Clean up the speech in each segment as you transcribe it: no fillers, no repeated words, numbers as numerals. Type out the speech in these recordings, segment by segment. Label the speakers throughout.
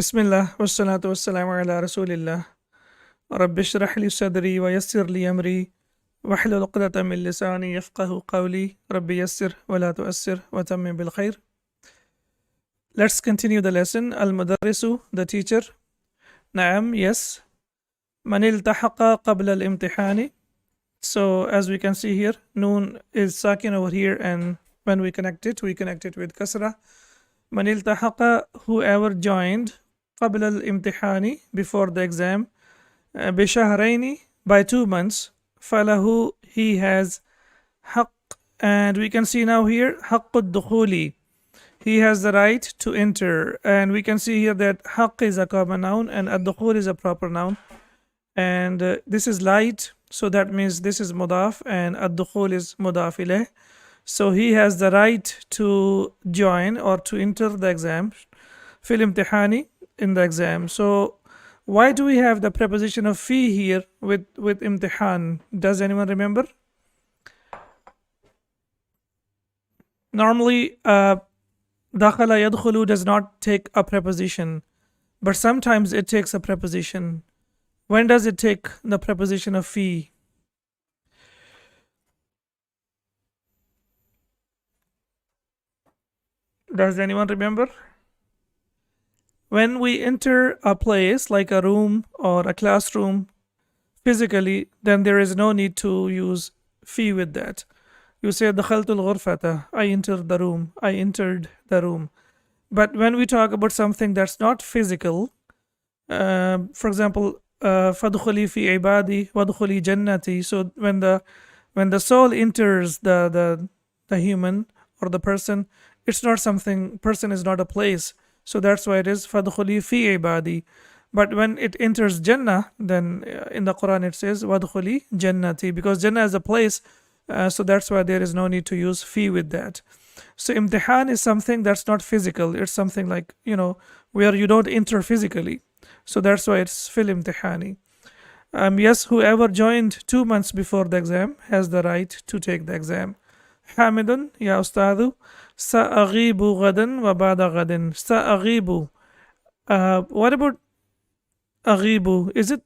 Speaker 1: Bismillah, wassalatu wassalamu ala rasulillah. Rabbi shrah li sadri wa yassir li amri wahlul uqdatan min lisani yafqahu qawli. Rabbi yassir wa la tuassir wa tammim bil khair. Let's continue the lesson. Al-Mudarrisu, the teacher. Na'am, yes. Man iltahaqa qabla al-imtihani. So as we can see here, noon is sakin over here, and when we connect it with kasra. Man iltahaqa, whoever joined قبل الامتحان, before the exam, بشهرين, by 2 months, فله, he has حق, and we can see now here حق الدخول, he has the right to enter, and we can see here that حق is a common noun and الدخول is a proper noun, and this is light, so that means this is mudaf and الدخول is mudaf ilayh. So he has the right to join or to enter the exam في الامتحان, in the exam. So why do we have the preposition of fi here with imtihan? Does anyone remember? Normally dakhala yadkhulu does not take a preposition, but sometimes it takes a preposition. When does it take the preposition of fi? Does anyone remember? When we enter a place like a room or a classroom physically, then there is no need to use fi with that. You say dakhaltul ghurfata, I entered the room, I entered the room. But when we talk about something that's not physical, for example, fadkhuli fi ibadi wadkhuli jannati. So when the soul enters the human or the person, it's not something, person is not a place. So that's why it is fadkhuli fi ibadi. But when it enters Jannah, then in the Quran it says wadkhuli jannati, because Jannah is a place, so that's why there is no need to use fi with that. So imtihan is something that's not physical. It's something like, where you don't enter physically. So that's why it's fil imtihani. Yes, whoever joined 2 months before the exam has the right to take the exam. Hamidun, ya ustadu. Sa'aghibu ghadan wa ba'da ghadin. Sa'aghibu. What about aghibu? Is it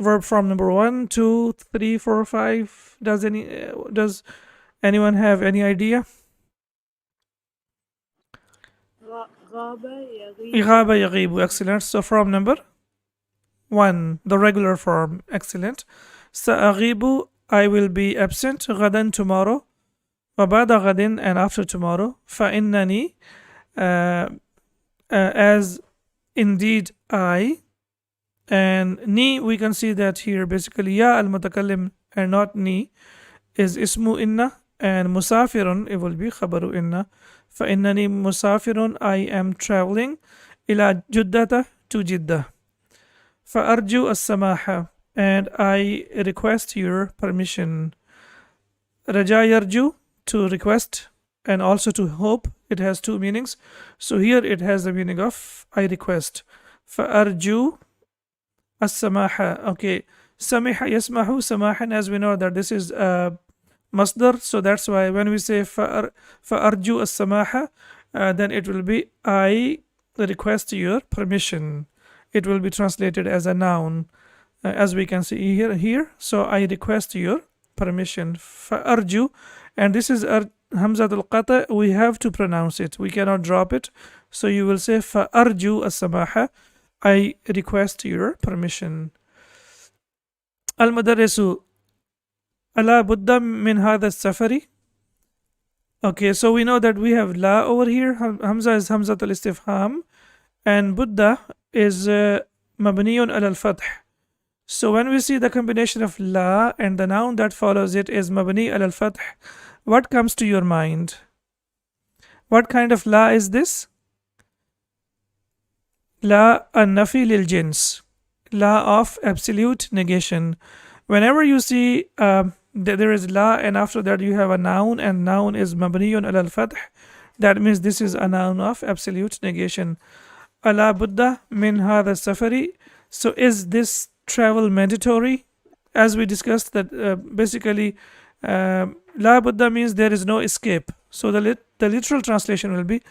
Speaker 1: verb form number 1, 2, 3, 4, 5? Does anyone have any idea? Ighaba yaghibu. Excellent. So from number 1, the regular form. Excellent. Sa'aghibu, I will be absent. Ghadan, tomorrow. وَبَعْدَ غَدٍ, and after tomorrow. فَإِنَّنِي, as indeed I. And ni, we can see that here basically ya al-mutakallim and not ni is ismu inna, and musafirun, it will be khabaru inna. فَإِنَّنِي musafirun, I am traveling. إِلَى جُدَّةَ, to Jeddah. فَأَرْجُو السَّمَاحَ, and I request your permission. Raja yarju, to request, and also to hope. It has 2 meanings. So here it has the meaning of I request. فَأَرْجُو السَّمَاحَ. Okay. Samiha yasmahu samahan, as we know that this is masdar. So that's why when we say فَأَرْجُو السَّمَاحَ, then it will be I request your permission. It will be translated as a noun, as we can see here. So I request your permission. فَأَرْجُو, and this is Hamzatul Qata, we have to pronounce it. We cannot drop it. So you will say فَأَرْجُو السَّمَاحَ, I request your permission. Al-Mudarrisu, أَلَا بُدَّ مِنْ هَذَا السَّفَرِ. Okay, so we know that we have la over here. Hamza is Hamzatul Istifham, and Buddha is mabniyun al-fath. So when we see the combination of la and the noun that follows it is mabni al-fath, what comes to your mind? What kind of la is this? La an-nafi lil jins, la of absolute negation. Whenever you see there is la and after that you have a noun, and noun is mabniyun al-fath, that means this is a noun of absolute negation. Ala budda min hadha safari. So is this travel mandatory? As we discussed that basically la budda means there is no escape. So the literal translation will be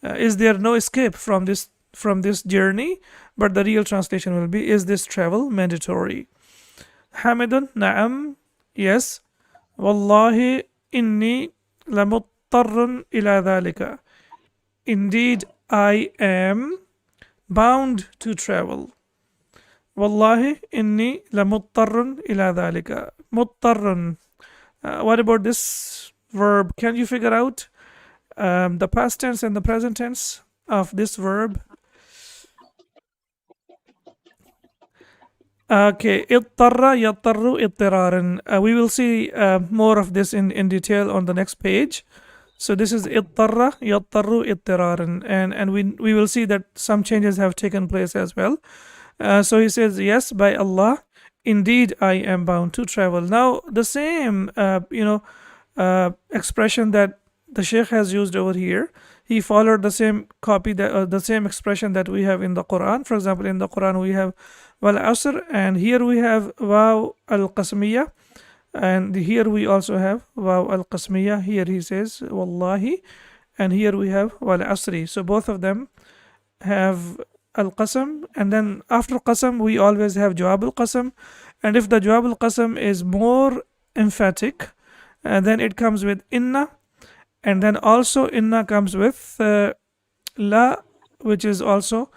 Speaker 1: is there no escape from this from this journey, but the real translation will be, is this travel mandatory? Hamidun, na'am, yes. Wallahi inni lamuttarrun ila dhalika. Indeed, I am bound to travel. Wallahi inni lamuttarrun ila dhalika. Muttarrun. What about this verb? Can you figure out the past tense and the present tense of this verb? Okay, اضطر يضطر اضطرارا. We will see more of this in detail on the next page. So this is اضطر يضطر اضطرارا, and we will see that some changes have taken place as well. So he says, yes, by Allah, indeed I am bound to travel. Now the same expression that the Sheikh has used over here, he followed the same copy, that the same expression that we have in the Quran. For example, in the Quran we have wal asr, and here we have waw al qasmiyah, and here we also have waw al qasmiyah. Here he says wallahi, and here we have wal asri. So both of them have al qasam, and then after qasam we always have jawab al qasam, and if the jawab al qasam is more emphatic, then it comes with inna, and then also inna comes with la, which is also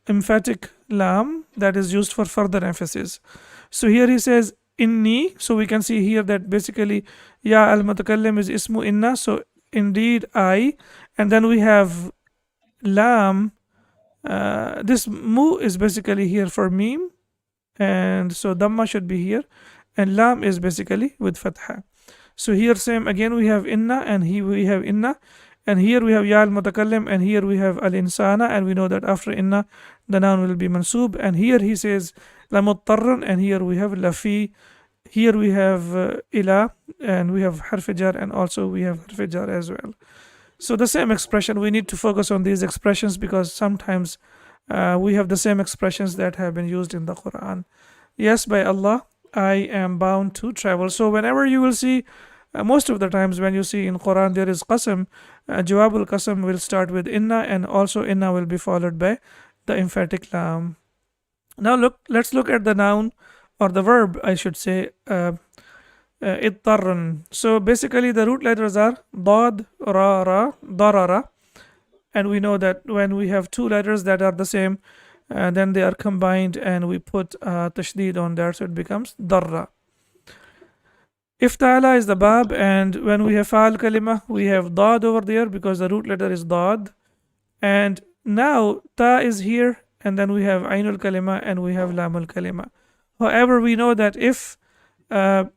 Speaker 1: emphatic lam that is used for further emphasis. So here he says inni, so we can see here that basically ya al mutakallim is ismu inna, so indeed I, and then we have lam. This mu is basically here for meme, and so dhamma should be here, and lam is basically with fatha. So here same again we have inna, and here we have inna, and here we have ya al mutakallim, and here we have al insana, and we know that after inna the noun will be mansub, and here he says la muttarran, and here we have lafi, here we have ila, and we have harf jar, and also we have harf jar as well. So the same expression, we need to focus on these expressions because sometimes we have the same expressions that have been used in the Quran. Yes, by Allah, I am bound to travel. So whenever you will see, most of the times when you see in Quran there is qasam, jawab al qasam will start with inna, and also inna will be followed by the emphatic lam. Now let's look at the noun, or the verb I should say, ittarran. So basically the root letters are dad, ra, ra, darara, and we know that when we have two letters that are the same, then they are combined and we put tashdid on there, so it becomes darra. Iftala is the bab, and when we have fa'al kalima, we have dad over there because the root letter is dad. And now ta is here, and then we have ainul kalima and we have lamul kalima. However, we know that if the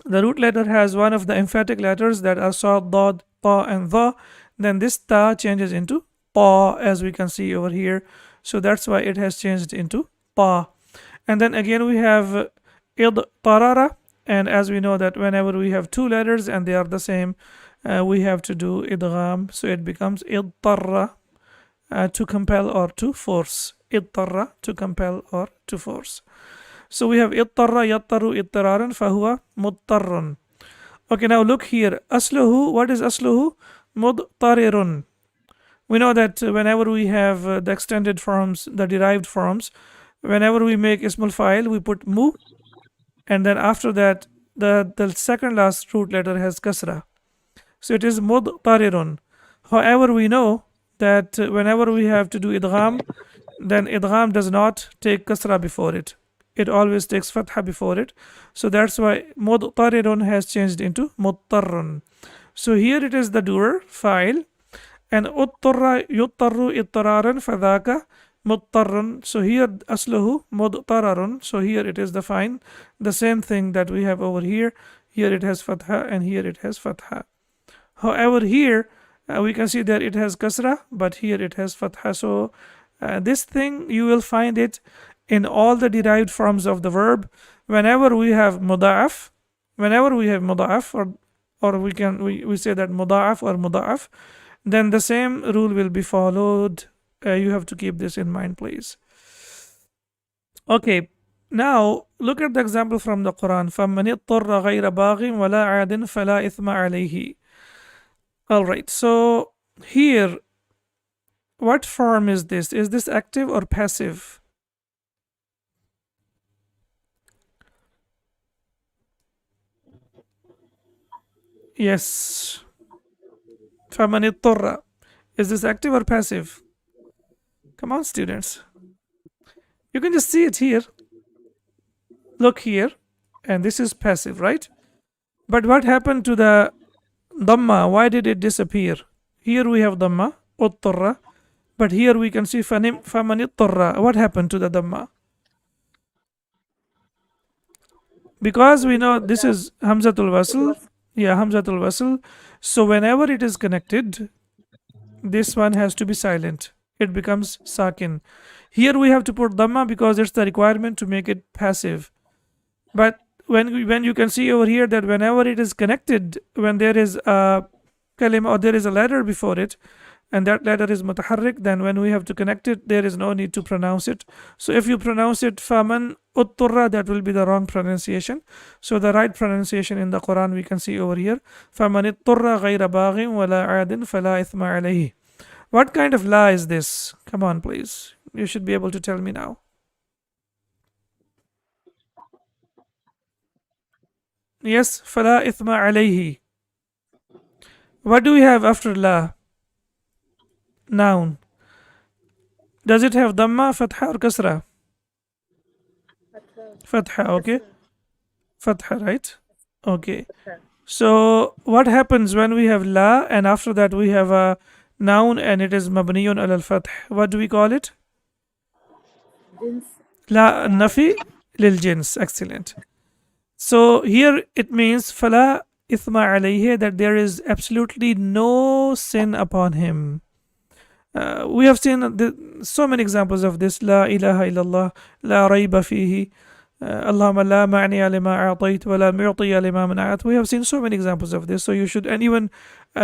Speaker 1: root letter has one of the emphatic letters that are sad, dad, ta, and dha, then this ta changes into ta, as we can see over here. So that's why it has changed into ta. And then again we have id tarara, and as we know that whenever we have two letters and they are the same, we have to do idgham, so it becomes idtarra, to compel or to force. Idtarra, to compel or to force. So we have idtarra yattaru ittiraran fahuwa muttarrun. Okay, now look here. Asluhu, what is asluhu? Mudtarirun. We know that whenever we have the extended forms, the derived forms, whenever we make ismul fa'il, we put mu, and then after that the second last root letter has kasra, so it is mudtarirun. However, we know that whenever we have to do idgham, then idgham does not take kasra before it, it always takes fatha before it, so that's why mudtarirun has changed into muttarrun. So here it is the doer fa'il, and uttarra yuttaru ittararan fadhaka muttarrun. So here asluhu mudtararun. So here it is the fine, the same thing that we have over here. Here it has fatha and here it has fatha. However, here we can see that it has kasra, but here it has fatha. So this thing you will find it in all the derived forms of the verb. Whenever we have muda'af, or we say that muda'af or muda'af, then the same rule will be followed. You have to keep this in mind, please. Okay, now look at the example from the Quran. فَمَنِ اضْطُرَّ غَيْرَ بَاغٍ وَلَا عَادٍ فَلَا إِثْمَ عَلَيْهِ. Alright, so here What form is this? Is this active or passive? Yes. فَمَنِ اضْطُرَّ. Is this active or passive? Come on, students. You can just see it here. Look here. And this is passive, right? But what happened to the Dhamma? Why did it disappear? Here we have Dhamma, اضْطُرَّ. But here we can see فَمَنِ اضْطُرَّ. What happened to the Dhamma? Because we know this is Hamzatul Wasl. Yeah, Hamzatul Wasl. So whenever it is connected, this one has to be silent. It becomes sakin. Here we have to put dhamma because it's the requirement to make it passive. But when you can see over here that whenever it is connected, when there is a kalima or there is a letter before it, and that letter is mutaharrik, then when we have to connect it, there is no need to pronounce it. So if you pronounce it faman utturra, that will be the wrong pronunciation. So the right pronunciation in the Quran we can see over here. Faman itturra ghayra baghin wala adin fala ithma alayhi. What kind of la is this? Come on, please. You should be able to tell me now. Yes, fala ithma alayhi. What do we have after la? Noun. Does it have dhamma, fatha, or kasra? Fatha, okay. Fatha, right? Okay. So what happens when we have la and after that we have a noun and it is mabniyun al fath? What do we call it? La nafi lil jins. Excellent. So here it means fala ithma alayhi, that there is absolutely no sin upon him. We have seen so many examples of this. La ilaha illallah, la rayba fihi, Allahumma la ma'niya lima a'tayt wa la mu'tiya lima mana'at. We have seen so many examples of this. So you should, and even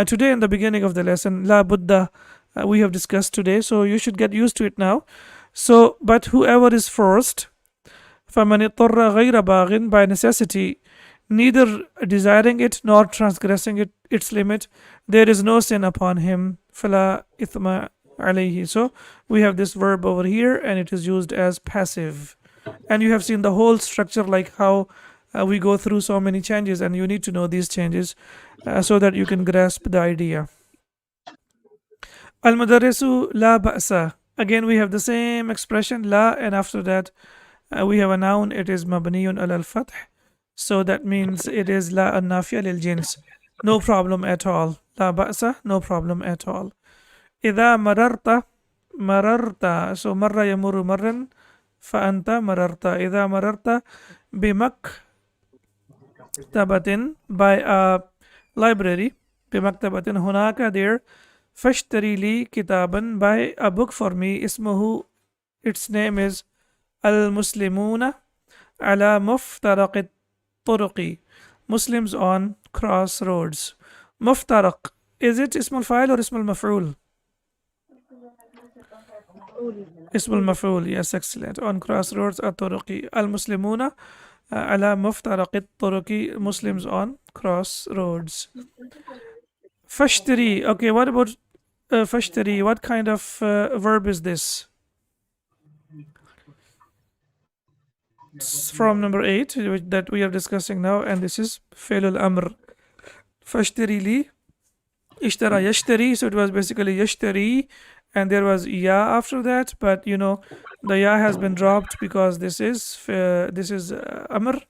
Speaker 1: today in the beginning of the lesson, la buddha, we have discussed today. So you should get used to it now. So, but whoever is forced, فَمَنِ اضْطُرَّ غَيْرَ بَاغٍ, by necessity, neither desiring it nor transgressing its limit, there is no sin upon him. فَلَا إِثْمَ عَلَيْهِ. So we have this verb over here and it is used as passive. And you have seen the whole structure, like how we go through so many changes, and you need to know these changes so that you can grasp the idea. Al-Mudarrisu la ba'sa. Again, we have the same expression, la, and after that we have a noun, it is mabniyun al-fath. So that means it is la an-nafiya lil jins. No problem at all. La ba'sa, no problem at all. إذا مررت مررت. So marra yamuru marran. فأنت مررت. إذا مررت بمكتبة, by a library. بمكتبة هناك, there. فاشتري لي كتابا, buy a book for me. اسمه, its name is المسلمون على مفترق الطرق. Muslims on crossroads. مفترق, is it اسم الفاعل or اسم المفعول? اسم المفعول. Yes, excellent. On crossroads الطرق. المسلمون على مفترق الطرق. Muslims on crossroads. فاشتري. Okay, what about فاشتري? What kind of verb is this? It's from number 8 that we are discussing now, and this is فعل الأمر. فاشتري لي. اشترى يشتري, so it was basically يشتري, and there was ya after that, but you know the ya has been dropped because this is amr,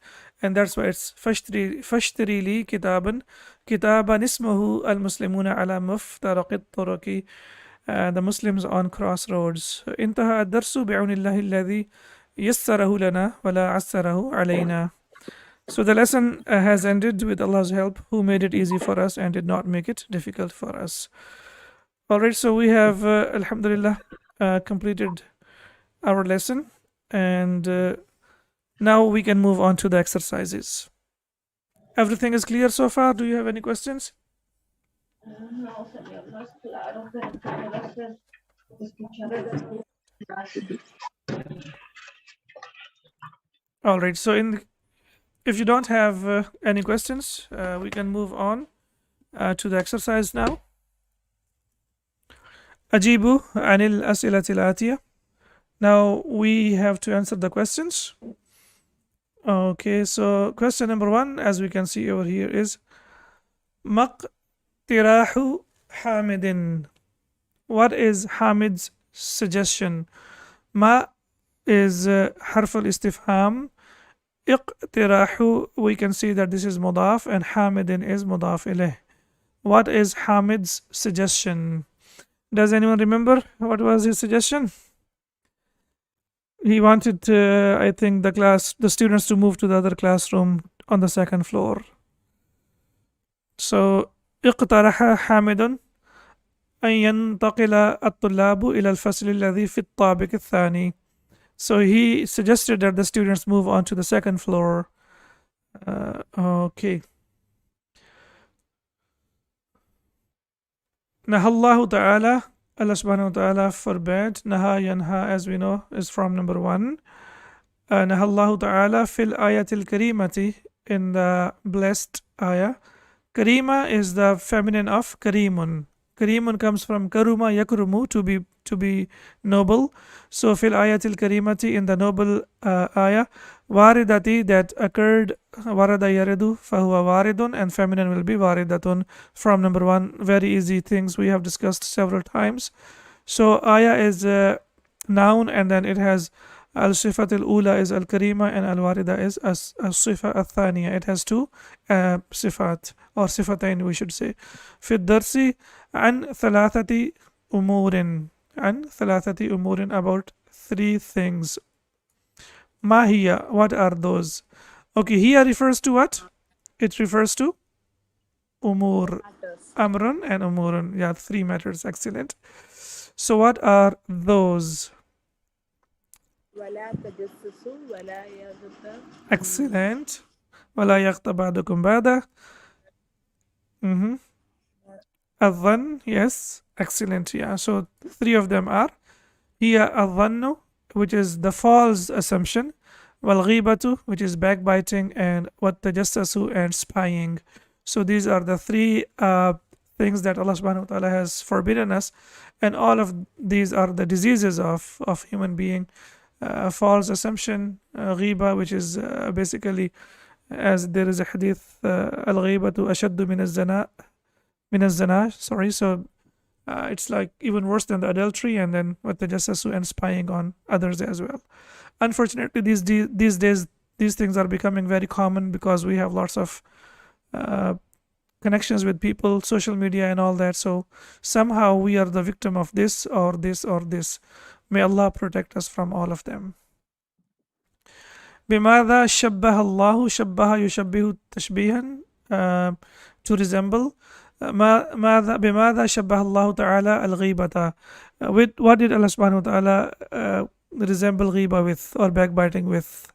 Speaker 1: and that's why it's فاشتري لي كتابا. كتابا اسمه المسلمون على مفترق الطرق. The Muslims on crossroads. انتهى الدرس بعون الله الذي يسره لنا ولا عسره علينا. So the lesson has ended with Allah's help, who made it easy for us and did not make it difficult for us. Alright, so we have alhamdulillah completed our lesson, and now we can move on to the exercises. Everything is clear so far? Do you have any questions? Alright, so if you don't have any questions, we can move on to the exercise now. أجيبوا عن الأسئلة الآتية. Now we have to answer the questions. Okay, so question number 1, as we can see over here, is مقتراح حامد. What is Hamid's suggestion? ما is حرف الاستفهام. اقتراح, we can see that this is مضاف and حامد is مضاف إليه. What is Hamid's suggestion? Does anyone remember what was his suggestion? He wanted, I think, the students to move to the other classroom on the second floor. So, اقترح حامد أن ينتقل الطلاب إلى الفصل الذي في الطابق الثاني. So he suggested that the students move on to the second floor. Okay. نهى الله تعالى, Allah subhanahu wa ta'ala forbade. نهى ينهى, as we know, is from number 1. نهى الله تعالى في الآية الكريمة, in the blessed ayah. Karima is the feminine of karimun. Karimun comes from karuma yakrumu, to be noble. So fil ayatil karimati, in the noble ayah, waridati, that occurred, warada yaridu fahuwa waridun, and feminine will be waridatun from number 1. Very easy things we have discussed several times. So ayah is a noun, and then it has al-sifat al-ula is al-karima, and al-warida is as-sifa al-thaniya. It has 2 sifat, or sifatain we should say. في الدرس عن ثلاثة أمور, عن ثلاثة أمور, about 3 things. ما هي, what are those? Okay, here refers to what? It refers to umur, amrun and umurun. Yeah, 3 matters. Excellent. So what are those?
Speaker 2: ولا تجسسوا ولا يغتب.
Speaker 1: Excellent. ولا يغتب بعضكم بعضا. الظن, yes. Excellent. Yeah, so 3 of them are here الظن, which is the false assumption, والغيبة, which is backbiting, and والتجسس, and spying. So these are the 3 things that Allah subhanahu wa ta'ala has forbidden us, and all of these are the diseases of human being. False assumption, ghiba, which is basically, as there is a hadith, al-ghibatu ashaddu min az-zina, sorry, so it's like even worse than the adultery, and then with the jassasu, and spying on others as well. Unfortunately, these days these things are becoming very common, because we have lots of connections with people, social media and all that, so somehow we are the victim of this or this or this. May Allah protect us from all of them. بماذا شبه الله, شبه يشبه تشبيها, to resemble. بماذا شبه الله تعالى الغيبة, with what did Allah subhanahu wa ta'ala resemble ghiba with, or backbiting with?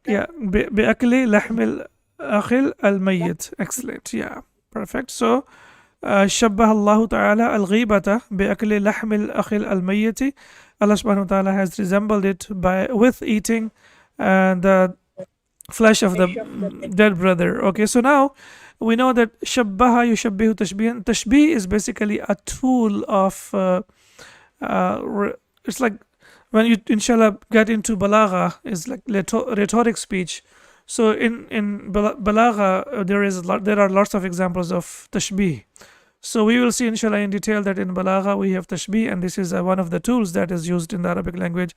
Speaker 1: Yeah, بأكل لحم الأخل الميت. Excellent. Yeah, perfect. So شبه الله تعالى الغيبة بأكل لحم الأخل الميت. Allah subhanahu wa ta'ala has resembled it with eating the flesh of the dead brother. Okay, so now we know that shabbaha yushabbihu tashbihan. Tashbih is basically a tool of it's like when you inshallah get into balagha, is like rhetoric speech. So in balagha there are lots of examples of tashbih. So we will see inshallah in detail that in balagha we have tashbih, and this is one of the tools that is used in the Arabic language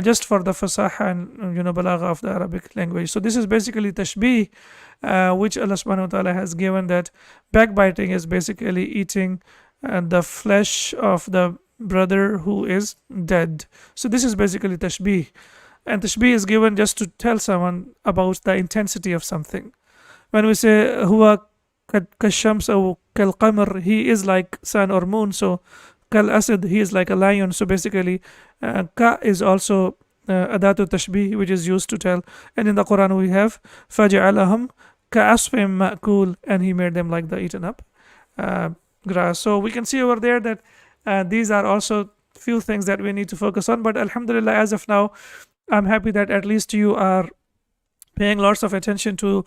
Speaker 1: just for the fasaha and balagha of the Arabic language. So this is basically tashbih, which Allah subhanahu wa ta'ala has given, that backbiting is basically eating the flesh of the brother who is dead. So this is basically tashbih, and tashbih is given just to tell someone about the intensity of something. When we say huwa kashams or kalqamar, he is like sun or moon. So kal asad, he is like a lion. So basically ka is also adatu tashbih, which is used to tell. And in the Quran we have faj'alahum ka'asfim ma'kul, and he made them like the eaten up grass. So we can see over there that these are also few things that we need to focus on. But alhamdulillah, as of now, I'm happy that at least you are paying lots of attention to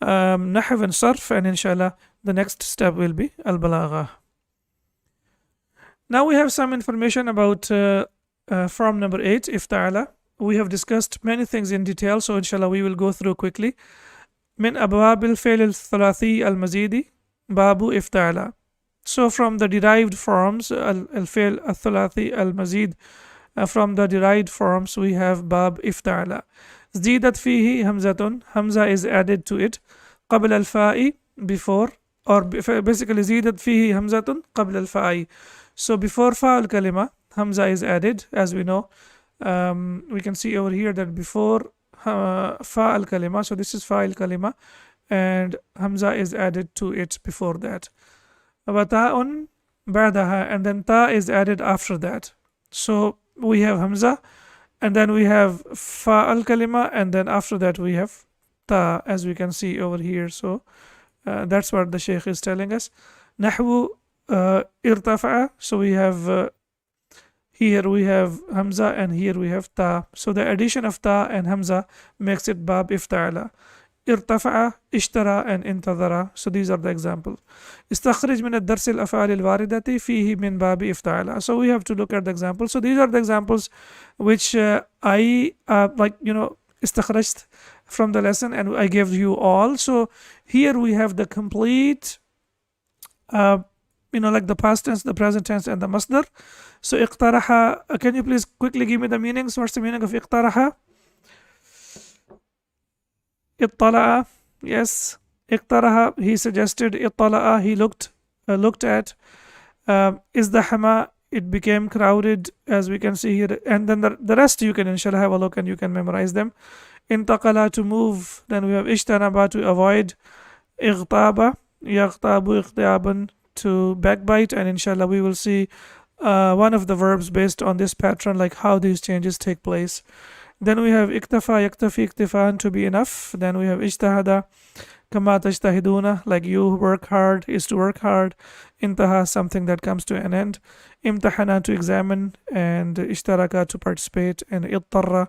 Speaker 1: nahv and sarf, and inshallah the next step will be al-balagha. Now we have some information about form number 8, ifta'ala. We have discussed many things in detail, so inshallah we will go through quickly. من أبواب الفعل الثلاثي المزيدي باب افتعل. So from the derived forms الفعل الثلاثي المزيد, from the derived forms we have باب افتعل. زيدت فيه همزة, hamza is added to it, قبل الفاء, before, or basically زيدت فيه همزة قبل الفاء. So before fa al-kalima, hamza is added, as we know. We can see over here that before fa al-kalima, so this is fa al-kalima, and hamza is added to it before that. Wata'un ba'daha, and then ta is added after that. So we have hamza, and then we have fa al-kalima, and then after that we have ta, as we can see over here. So that's what the Shaykh is telling us. Nahwu irtafa'a, so we have here we have hamza and here we have ta, so the addition of ta and hamza makes it bab ifta'ala. irtafa'a, ishtara and intadhara, so these are the examples. Istakhrij min ad-dars al-af'al al-waridati fihi min bab ifta'ala, so we have to look at the examples. So these are the examples which I istakhrajt from the lesson and I gave you all. So here we have the complete like the past tense, the present tense, and the masdar. So iqtaraha, can you please quickly give me the meanings? What's the meaning of iqtaraha? Ittala'a, yes. Iqtaraha, he suggested. Ittala'a, he looked at. Izdahama, it became crowded, as we can see here. And then the rest you can inshallah have a look and you can memorize them. Intaqala, to move. Then we have ishtanaba, to avoid. Ightaba, yaghtabu ightiaban, to backbite, and inshallah we will see one of the verbs based on this pattern, like how these changes take place. Then we have iktafa, yaktafi, iktifan, to be enough. Then we have ijtahada, kama tajtahiduna, like you work hard, is to work hard. Intaha, something that comes to an end. Imtahana, to examine, and ishtaraka, to participate, and ittarra,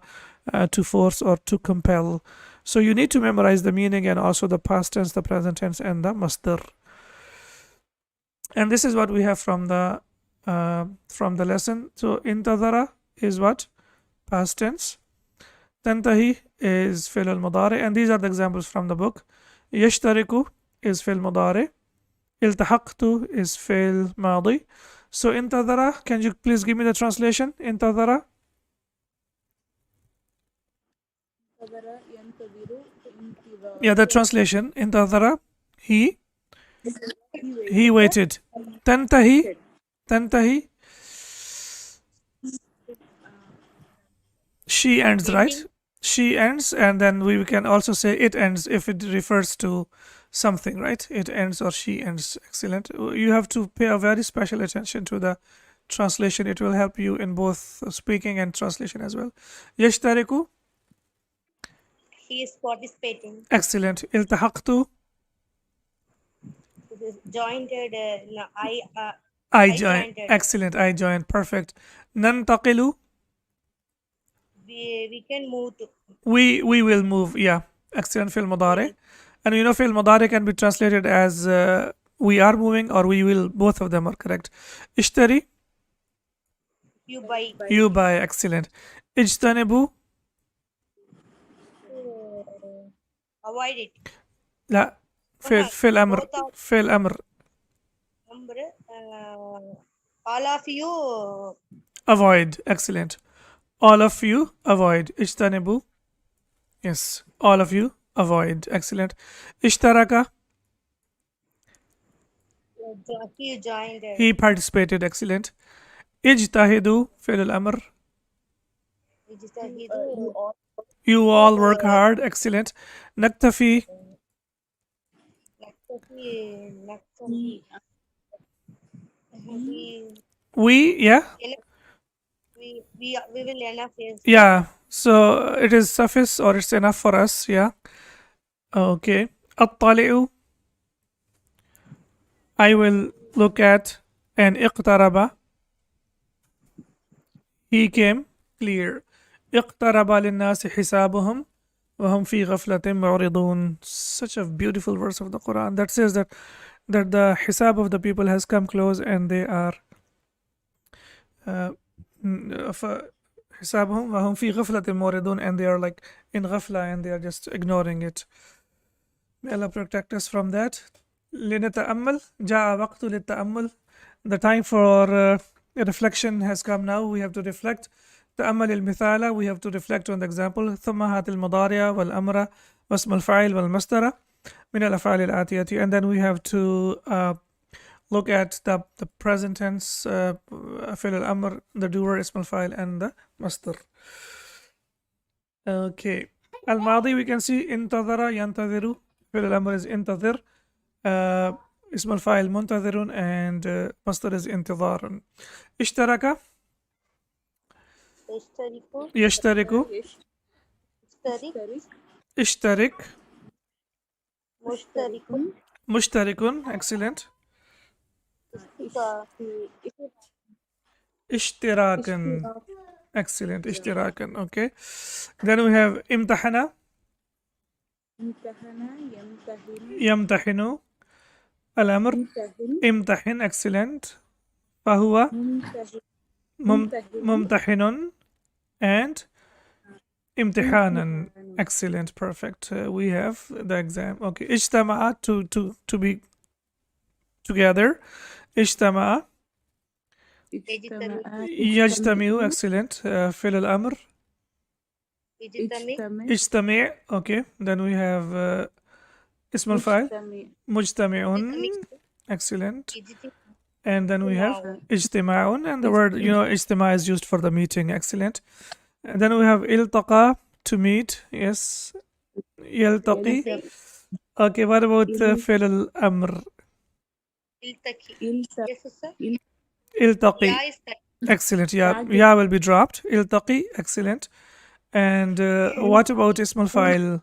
Speaker 1: to force or to compel. So you need to memorize the meaning and also the past tense, the present tense, and the masdar. And this is what we have from the lesson. So intadhara is what? Past tense. Tantahi is fi'l al-mudari, and these are the examples from the book. Yashtariku is fi'l mudari. Iltahaqtu is fi'l madi. So intadhara, can you please give me the translation? Intadhara.
Speaker 2: انتظر ينتظر انتظار.
Speaker 1: Yeah, the translation. Intadhara, he waited. Tantahi, she ends, right? She ends, and then we can also say it ends if it refers to something, right? It ends or she ends. Excellent. You have to pay a very special attention to the translation. It will help you in both speaking and translation as well. Yashtariku.
Speaker 3: He is participating.
Speaker 1: Excellent. Iltahaqtu.
Speaker 3: Joined.
Speaker 1: I joined. Excellent. I joined. Perfect. Nantaqilu.
Speaker 3: We can move to.
Speaker 1: We will move. Yeah. Excellent. Fil mudari. And you know, fil mudari can be translated as we are moving or we will. Both of them are correct. Ishtari.
Speaker 3: You buy.
Speaker 1: You buy. Excellent. Ijtanibu.
Speaker 3: Avoid it.
Speaker 1: لا فعل أمر فعل أمر.
Speaker 3: All of you.
Speaker 1: Avoid. Excellent. All of you avoid. اجتنبوا. Yes. All of you avoid. Excellent. اشترك.
Speaker 3: He joined.
Speaker 1: He participated. Excellent. اجتهدوا فعل الأمر. You all work hard. Excellent. نكتفي. We, yeah.
Speaker 3: We will enough. Yes.
Speaker 1: Yeah. So it is suffice or it's enough for us. Yeah. Okay. أطلع. I will look at. And اقترب. He came. Clear. اقترب للناس حسابهم وهم في غفلة معرضون. Such a beautiful verse of the Quran that says that that the hisab of the people has come close and they are حسابهم وهم في غفلة موردون, and they are like in ghafla and they are just ignoring it. May Allah protect us from that. لنتأمل جاء وقت للتأمل. The time for reflection has come now. We have to reflect. تأمل المثال, we have to reflect on the example. ثم هات المضارع والأمر واسم الفاعل والمصدر من الأفعال الآتية, and then we have to look at the present tense, فعل الأمر, the doer, اسم الفاعل, and the مصدر. Okay. الماضي, we can see انتظر ينتظر, فعل الأمر is انتظر, اسم الفاعل منتظر, and مصدر is انتظار. اشترك
Speaker 3: يشترك
Speaker 1: يشترك
Speaker 3: يشترك
Speaker 1: اشترك
Speaker 3: مشترك
Speaker 1: مشترك, excellent. اشتراكا, excellent. اشتراكا, okay. Then we have امتحن
Speaker 2: امتحن يمتحن
Speaker 1: يمتحن, الأمر
Speaker 2: يمتحن
Speaker 1: امتحن, excellent. فهو
Speaker 2: ممتحن
Speaker 1: ممتحن, and امتحانا, excellent, perfect. We have the exam. Okay. اجتمع, to be together. اجتمع
Speaker 2: اجتمع
Speaker 1: يجتمع, excellent. فعل الأمر
Speaker 3: يجتمع
Speaker 1: اجتمع, okay. Then we have اسم الفاعل
Speaker 2: مجتمع
Speaker 1: مجتمع, excellent.
Speaker 3: يجتمع
Speaker 1: And then we have اجتماع, and the word, اجتماع is used for the meeting, excellent. And then we have التقى, to meet, yes. يلتقي. Okay, what about فعل الأمر
Speaker 3: يلتقي
Speaker 2: يلتقي
Speaker 3: yes sir
Speaker 1: التقي,
Speaker 3: يا يستقي
Speaker 1: excellent. Yeah will be dropped. التقي, excellent. And what about اسم الفاعل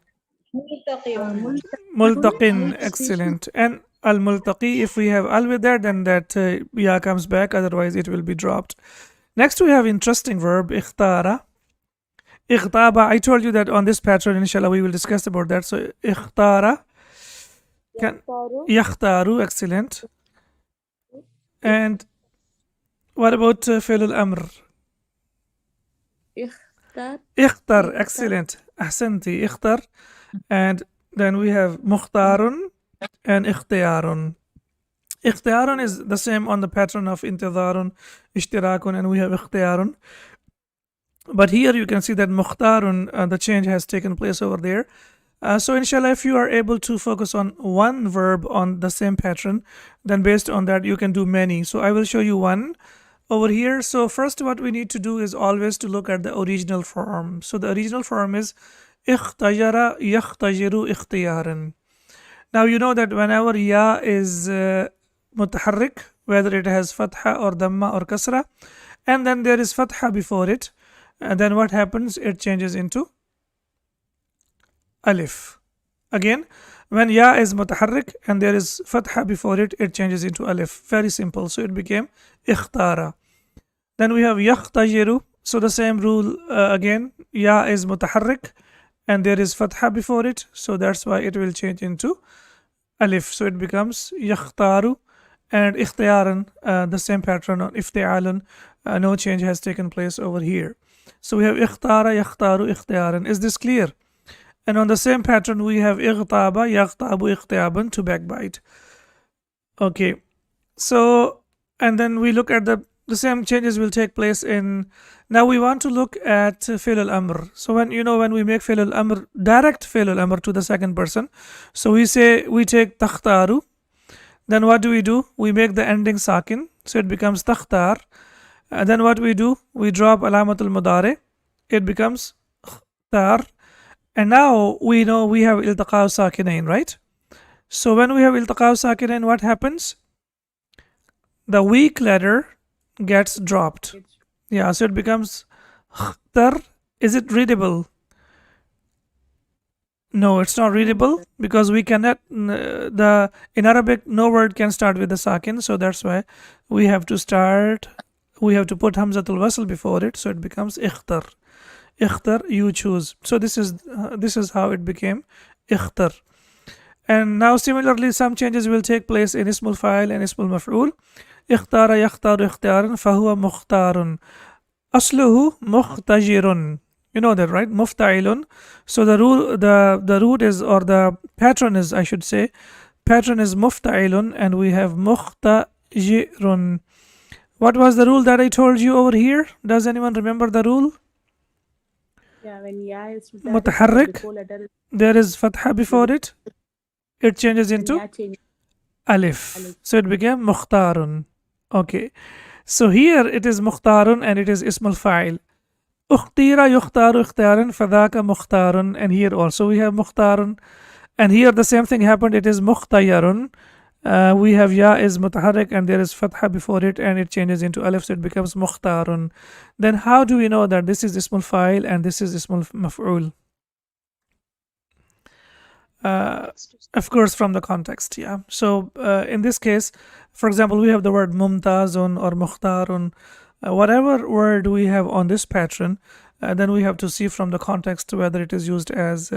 Speaker 1: ملتقٍ, excellent. And al-multaqi, if we have al with there, then that ya comes back, otherwise it will be dropped. Next we have interesting verb ikhtara. Ikhtaba, I told you that on this pattern, inshallah, we will discuss about that. So ikhtara, can yakhtaru, excellent. And what about fi'l al-amr?
Speaker 2: اختار
Speaker 1: Ikhtar, excellent. Ahsanti, ikhtar. And then we have mukhtarun and ikhtiyarun. Ikhtiyarun is the same on the pattern of intidharun, ishtirakun, and we have ikhtiyarun. But here you can see that mukhtarun, the change has taken place over there. So inshallah, if you are able to focus on one verb on the same pattern, then based on that you can do many. So I will show you one over here. So first what we need to do is always to look at the original form. So the original form is اختجر يختجر اختيارا. Now you know that whenever ya is mutaharrik, whether it has fatha or dhamma or kasra, and then there is fatha before it, and then what happens? It changes into alif. Again, when ya is mutaharrik and there is fatha before it, it changes into alif. Very simple. So it became ikhtara. Then we have yakhtajiru. So the same rule again, ya is mutaharrik and there is fatha before it, so that's why it will change into alif. So it becomes yakhtaru. And ikhtiyaran, the same pattern on ifti'alun, no change has taken place over here. So we have ikhtara, yakhtaru, ikhtiyaran. Is this clear? And on the same pattern we have ightaba, yakhtabu, ikhtiyaban, to backbite. Okay. So, and then we look at the same changes will take place in. Now we want to look at fi'l al-amr. So when we make fi'l al-amr, direct fi'l al-amr to the second person. So we take takhtaru. Then what do? We make the ending sakin. So it becomes takhtar. And then what do? We drop alamatul mudare. It becomes khtar. And now we know we have iltaqaw sakinain, right? So when we have iltaqaw sakinain, what happens? The weak letter gets dropped. Yeah, so it becomes khtar. Is it readable? No, it's not readable because we cannot. In Arabic, no word can start with the sakin, so that's why we have to put hamzatul wasl before it, so it becomes ikhtar. Ikhtar, you choose. So this is how it became ikhtar. And now similarly some changes will take place in ismul fa'il and ismul maf'ul. اختار يختار اختيارا فهو مختار. أصله مختجر. You know that, right? مفتعل. So the root is, or the pattern is, I should say, pattern is مفتعل, and we have مختجر. What was the rule that I told you over here? Does anyone remember the rule?
Speaker 2: Yeah, when ya is
Speaker 1: متحرك,
Speaker 2: before letter is
Speaker 1: there is fatha before it. It changes
Speaker 2: when
Speaker 1: into
Speaker 2: ya change
Speaker 1: alif. So it became mukhtarun. Okay. So here it is mukhtarun and it is ismul fa'il. Ukhtira yukhtaru ikhtiaran fadaka mukhtarun. And here also we have mukhtarun. And here the same thing happened. It is mukhtayarun. We have ya is mutaharrik and there is fatha before it and it changes into alif, so it becomes mukhtarun. Then how do we know that this is ismul fa'il and this is ismul maf'ul? Of course, from the context, yeah. So in this case, for example, we have the word mumtazun or mukhtarun. Whatever word we have on this pattern, then we have to see from the context whether it is used as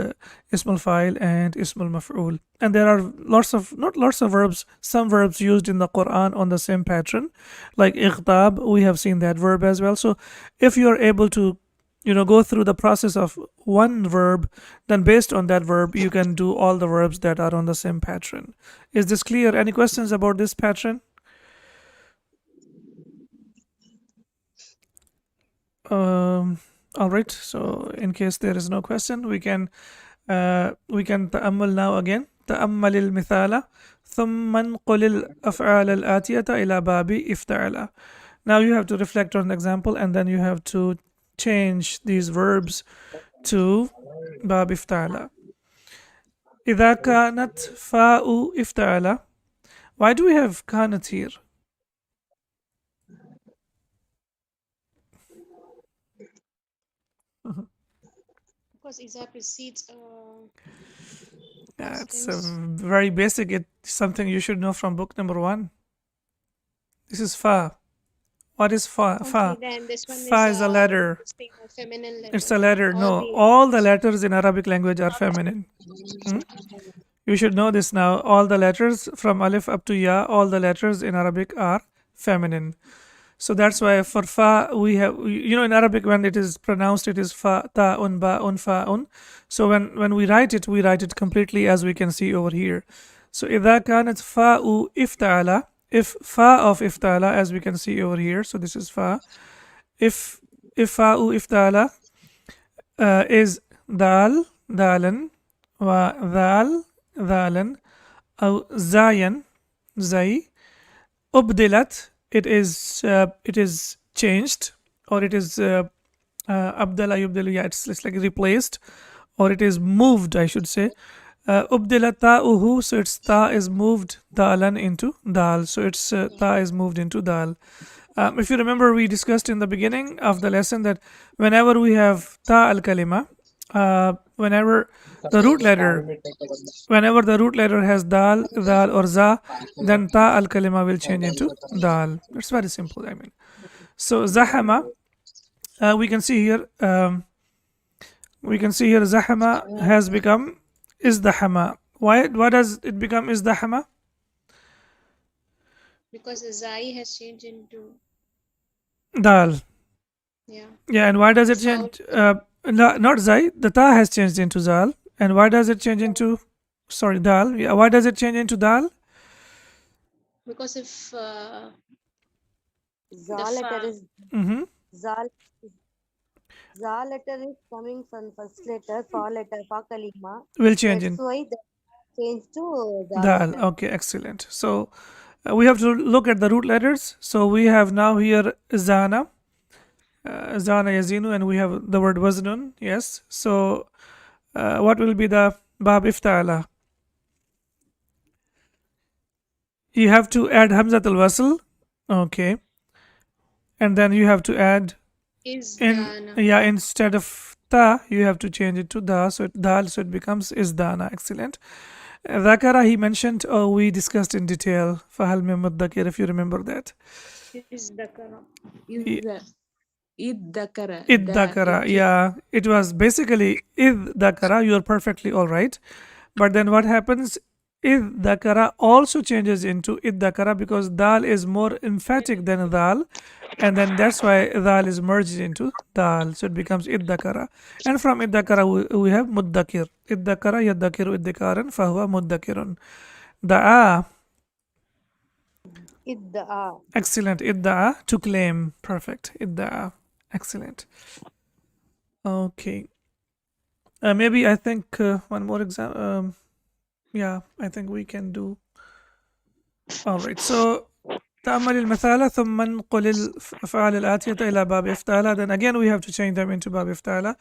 Speaker 1: ismul fa'il and ismul maf'ul. And there are not lots of verbs, some verbs used in the Quran on the same pattern, like ightab. We have seen that verb as well. So if you are able to go through the process of one verb, then based on that verb you can do all the verbs that are on the same pattern. Is this clear? Any questions about this pattern? All right, so in case there is no question, we can تأمل now again. تأمل المثال ثم انقل الأفعال الآتية إلى باب افتعل. Now you have to reflect on the example and then you have to change these verbs to باب افتعل. إذا كانت فاء افتعل. Why do we have كانت here?
Speaker 3: Because Isa precedes
Speaker 1: Yeah,
Speaker 3: past
Speaker 1: it's
Speaker 3: tense.
Speaker 1: very basic. It's something you should know from book number 1. This is fa. What is fa? Fa.
Speaker 3: Okay, then this one
Speaker 1: Fa is a letter.
Speaker 3: this thing, a feminine letter.
Speaker 1: It's a letter.
Speaker 3: All
Speaker 1: No,
Speaker 3: the
Speaker 1: all the letters in Arabic language are feminine. You should know this now. All the letters from alif up to ya, all the letters in Arabic are feminine. So that's why for fa we have, in Arabic when it is pronounced, it is fa, ta'un, ba'un, fa'un. So when we write it completely as we can see over here. So إذا كانت فاء افتعل, if fa of iftala, as we can see over here, so this is fa. If fa'u iftala is dal, dalan, wa dal, dalan, أو zayan, zay, ubdilat, it is changed, or it is abdala yubdilu, yeah, it's like replaced, or it is moved, I should say. Ubdila ta'uhu, so its ta is moved dalan into dal, so its ta is moved into dal. If you remember, we discussed in the beginning of the lesson that whenever we have ta al kalima, whenever the root letter has dal or za, then ta al kalima will change into dal. That's very simple, I mean. So zahama, we can see here zahama has become izdahama. Why does it become izdahama?
Speaker 3: because the Zai has changed into
Speaker 1: Dal.
Speaker 3: yeah.
Speaker 1: Yeah, and why does it change? Not zai. The ta has changed into zal. And why does it change into? Sorry, dal. Yeah, why does it change into dal?
Speaker 3: Because if
Speaker 2: Za
Speaker 3: the
Speaker 2: letter
Speaker 3: fa,
Speaker 2: is
Speaker 1: Mm-hmm.
Speaker 2: Za letter is coming from first letter, fa letter, fa kalima.
Speaker 1: Will change in
Speaker 2: That's why that change to Za
Speaker 1: dal.
Speaker 2: letter.
Speaker 1: Okay, excellent. So we have to look at the root letters. So we have now here zana, zana yazinu, and we have the word waznun. Yes. So what will be the bab iftala? You have to add hamzat al wasl. Okay. And then you have to add
Speaker 3: is dana.
Speaker 1: instead of ta, you have to change it to da, so it becomes izdana. Excellent. Dhakara, he mentioned, we discussed in detail. Fahal min muddakir, if you remember that.
Speaker 3: Is dakara.
Speaker 2: Id dakara.
Speaker 1: Id dakara, yeah. It was basically id dakara. You are perfectly all right. But then what happens? Id dakara also changes into id dakara because dal is more emphatic than dal, and then that's why dal is merged into dal, so it becomes id dakara. And from id dakara we have muddakir. Id dakara yaddakiru iddikaran fahuwa muddakirun. Da'a,
Speaker 2: idda'a.
Speaker 1: excellent. Idda'a, to claim. Perfect. Idda'a, excellent. Okay. Maybe I think one more example. Yeah, I think we can do. All right. So تأمل المثال ثم انقل الأفعال الآتية إلى باب إفتعال. Then again we have to change them into باب إفتعال.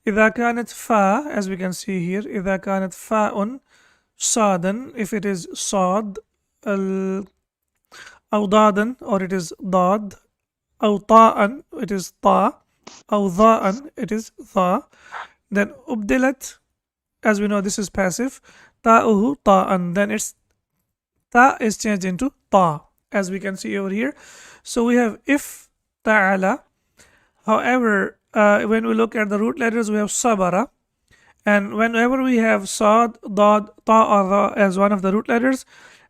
Speaker 1: إذا كانت فا, as we can see here, إذا كانت فاء صادا, if it is صاد, أو ضادا, or it is ضاد, أو طاء, it is طا, أو ضاء, it is ضا. Then أبدلت, as we know this is passive, تاؤه طاء, then its ta is changed into ta, as we can see over here. So we have if ta'ala. However, when we look at the root letters, we have sabara, and whenever we have sad, dad, ta, or ra as one of the root letters,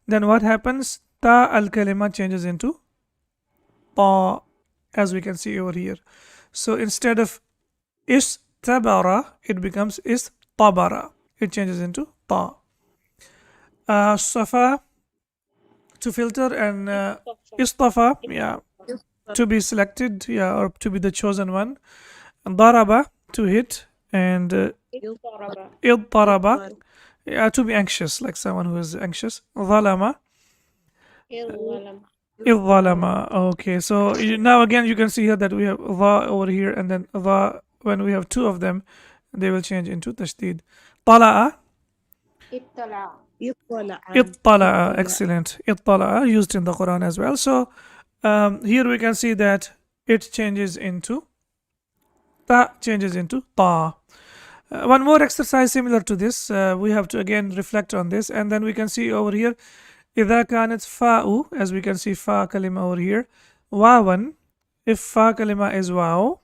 Speaker 1: then what happens? Ta al kalima changes into ta, as we can see over here. So instead of istabara, it becomes istabara. It changes into ta. Safa, to filter, and istafa, yeah, to be selected, yeah, or to be the chosen one. And daraba, to hit, and
Speaker 3: Iddaraba.
Speaker 1: iddaraba, yeah, to be anxious, like someone who is anxious. Zalama,
Speaker 3: Iddalam.
Speaker 1: idhalama. Okay, so now again you can see here that we have dha over here, and then dha, when we have two of them, they will change into tashdid. Tala'a,
Speaker 3: Ittala.
Speaker 1: ittala'a, excellent. Ittala'a, used in the Quran as well. So here we can see that it changes into ta, changes into ta. One more exercise similar to this. We have to again reflect on this, and then we can see over here إذا كانت فاء, as we can see fa kalima over here, wawan, if fa kalima is wow,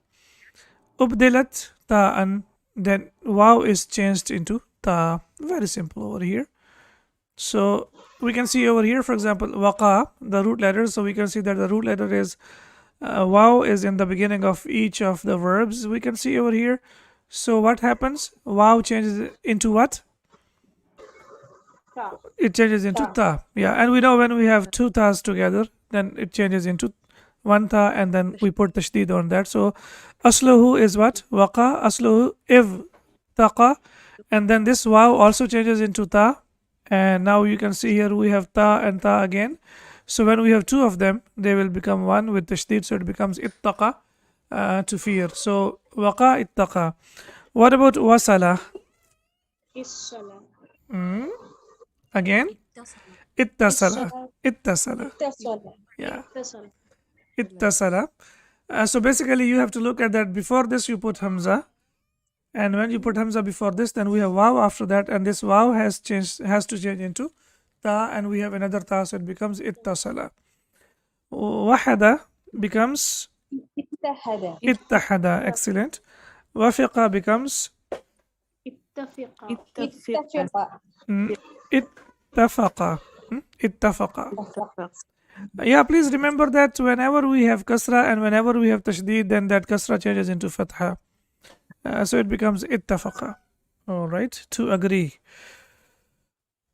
Speaker 1: ubdilat ta'an, then wow is changed into ta. Very simple over here. So we can see over here, for example, waqa, the root letter. So we can see that the root letter is wow is in the beginning of each of the verbs. We can see over here. So what happens? Wow changes into what?
Speaker 3: Ta.
Speaker 1: It changes into ta. Yeah, and we know when we have two tas together, then it changes into one ta, and then we put tashdid on that. So asluhu is what? Waqa. Asluhu if taqa, and then this wow also changes into ta, and now you can see here we have ta and ta again. So when we have two of them, they will become one with tashdid, so it becomes ittaqa, to fear. So waqa ittaqa. What about wasala?
Speaker 3: Issala.
Speaker 1: Again, ittasala. Ittasala.
Speaker 2: Ittasala.
Speaker 1: Yeah,
Speaker 3: Ittasala.
Speaker 1: ittasala. So basically, you have to look at that. Before this, you put hamza, and when you put hamza before this, then we have waw after that, and this waw has to change into ta, and we have another ta, so it becomes ittasala. Wahada becomes
Speaker 2: Ittahada.
Speaker 1: ittahada. Excellent. Wafiqa becomes
Speaker 3: Ittafiqa.
Speaker 2: Ittafiqa.
Speaker 1: ittafaqa. Ittafaqa. Yeah, please remember that whenever we have kasra and whenever we have tashdid, then that kasra changes into fatha. So it becomes ittafaqa. All right, to agree.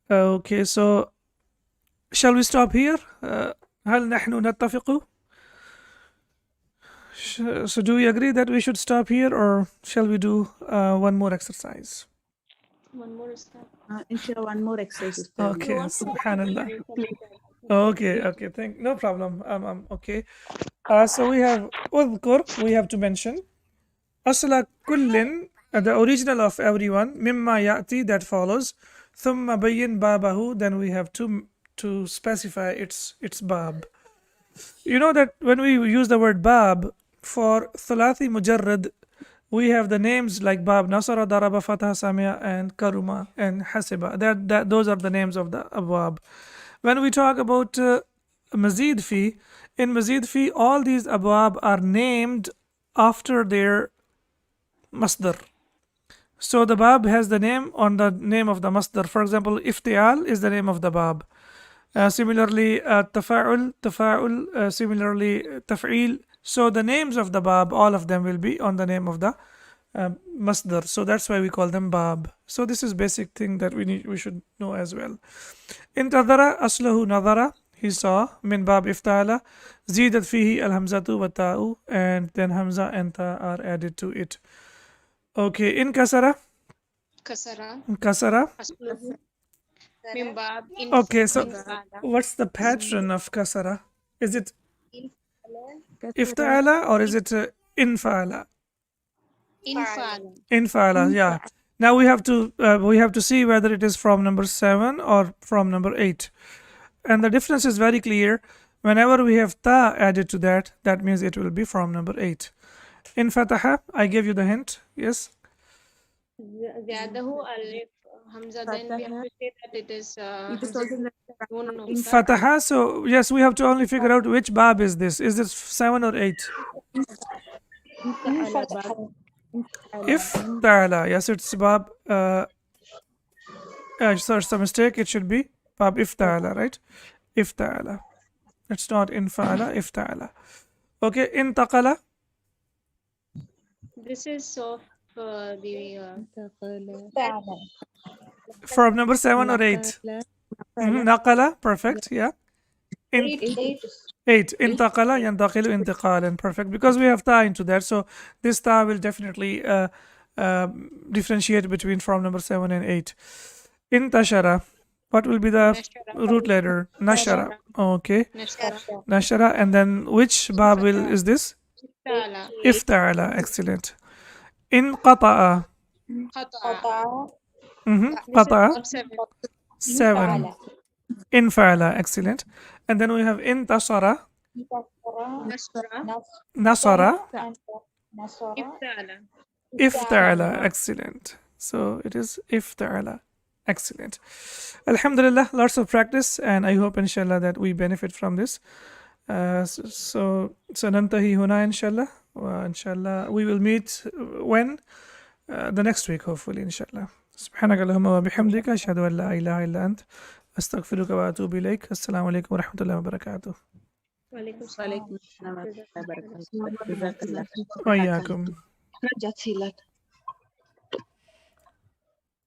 Speaker 1: Okay, so shall we stop here? هل نحن نتفق? So do we agree that we should stop here, or shall we do one more exercise?
Speaker 3: One more step.
Speaker 4: Inshallah, one more exercise.
Speaker 1: Okay, subhanallah. Okay, no problem. Okay. So we have udhkur, we have to mention. Asla kullin, the original of everyone, mimma ya'ti, that follows. Thumma bayyin babahu, then we have to specify its bab. You know that when we use the word bab for thalathi mujarrad, we have the names like bab, nasara, daraba, fatah, samia, and karuma, and hasiba. Those are the names of the abwab. When we talk about mazid fi, in mazid fi, all these abwab are named after their masdar. So the bab has the name on the name of the masdar. For example, iftial is the name of the bab. Similarly, tafa'ul, similarly, taf'il. So the names of the bab, all of them will be on the name of the masdar. So that's why we call them bab. So this is basic thing that we should know as well. Intadara aslahu nadara. He saw min bab iftala. Zidat fihi al hamzatu wa ta'u, and then hamza and ta are added to it. Okay, in kasara.
Speaker 3: Kasara.
Speaker 1: Kasara.
Speaker 3: Asluhu. Min bab.
Speaker 1: Okay, so
Speaker 3: Infala.
Speaker 1: what's the pattern of kasara? Is it
Speaker 2: Infala.
Speaker 1: iftala or is it infala?
Speaker 3: Infala.
Speaker 1: Infala, yeah. Now we have to see whether it is from number 7 or from number 8. And the difference is very clear. Whenever we have ta added to that, that means it will be from number 8. In fataha, I gave you the hint. Yes.
Speaker 3: Ziyadahu alif hamza. Then we have to say that it is
Speaker 4: It is
Speaker 3: hamza.
Speaker 4: also like
Speaker 3: Nun of
Speaker 1: Fataha. So yes, we have to only figure out which bab is this. Is this 7 or 8? Iftala. Yes, it's bab. So it's a mistake. It should be bab iftala, right? Iftala. It's not infala. Iftala. Okay. Intaqala.
Speaker 3: This is of the
Speaker 1: From number 7 or 8? Naqala. Perfect. Yeah. In 8. Intaqala yantaqilu intiqalan. Perfect. Because we have ta into that. So this ta will definitely differentiate between from number 7 and 8. Intashara. What will be the root letter? Nashara. Okay.
Speaker 3: nashara.
Speaker 1: Nashara. And then which bab is this?
Speaker 3: Iftala.
Speaker 1: Ifta'ala. Excellent. Inqata'a.
Speaker 3: Khata'a.
Speaker 1: Qata'a.
Speaker 3: This is
Speaker 1: 7. Infa'ala. Excellent. And then we have intashara.
Speaker 3: Nashra.
Speaker 1: Nasara.
Speaker 3: Iftala.
Speaker 1: Ifta'ala. Excellent. So it is ifta'ala. Excellent. Alhamdulillah, lots of practice, and I hope inshallah that we benefit from this. So nantahi huna inshallah. Inshallah we will meet when the next week hopefully inshallah. سبحانك اللهم وبحمدك أشهد أن لا إله إلا أنت أستغفرك وأتوب إليك. السلام عليكم ورحمة الله وبركاته.
Speaker 3: Walaikum salam.
Speaker 4: Waalaikumsalam warahmatullahi wabarakatuh. Jazakallah.
Speaker 1: وإياكم.
Speaker 2: Jazakallah.